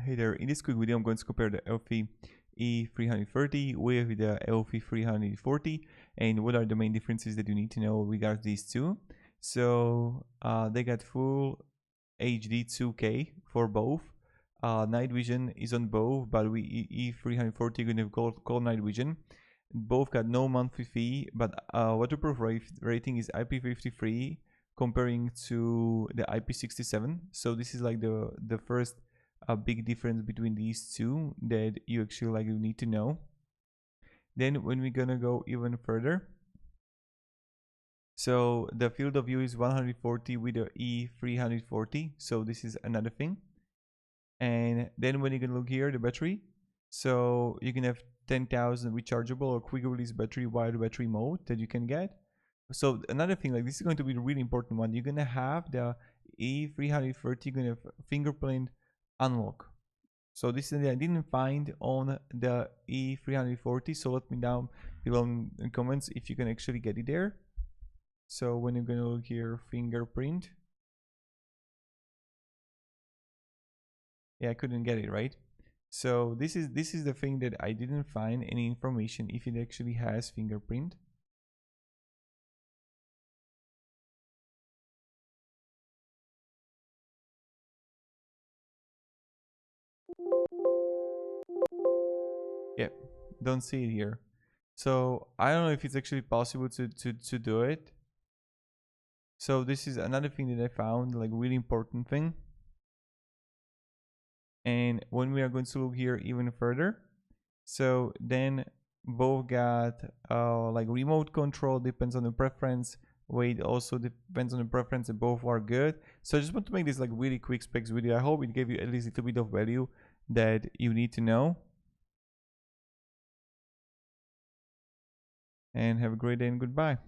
Hey there, in this quick video I'm going to compare the Eufy E330 with the Eufy 340 and what are the main differences that you need to know regarding these two. So they got full HD 2K for both. Night vision is on both, but E340 going to have cold night vision. Both got no monthly fee, but waterproof rating is IP53 comparing to the IP67. So this is like the first big difference between these two that you actually need to know. Then when we're gonna go even further, so the field of view is 140 with the E340, so this is another thing. And then when you can look here, the battery, so you can have 10,000 rechargeable or quick release battery, wide battery mode that you can get. So another thing, like this is going to be the really important one. You're gonna have the E330 gonna have fingerprint unlock. So this is I didn't find on the E340. So let me down below in comments if you can actually get it there. So when you're gonna look here, fingerprint. Yeah, I couldn't get it right. So this is the thing that I didn't find any information if it actually has fingerprint. Yeah, don't see it here. So I don't know if it's actually possible to do it. So this is another thing that I found, like really important thing. And when we are going to look here even further, so then both got like remote control, depends on the preference. Weight also depends on the preference, and both are good. So I just want to make this like really quick specs video. I hope it gave you at least a little bit of value that you need to know. And have a great day and goodbye.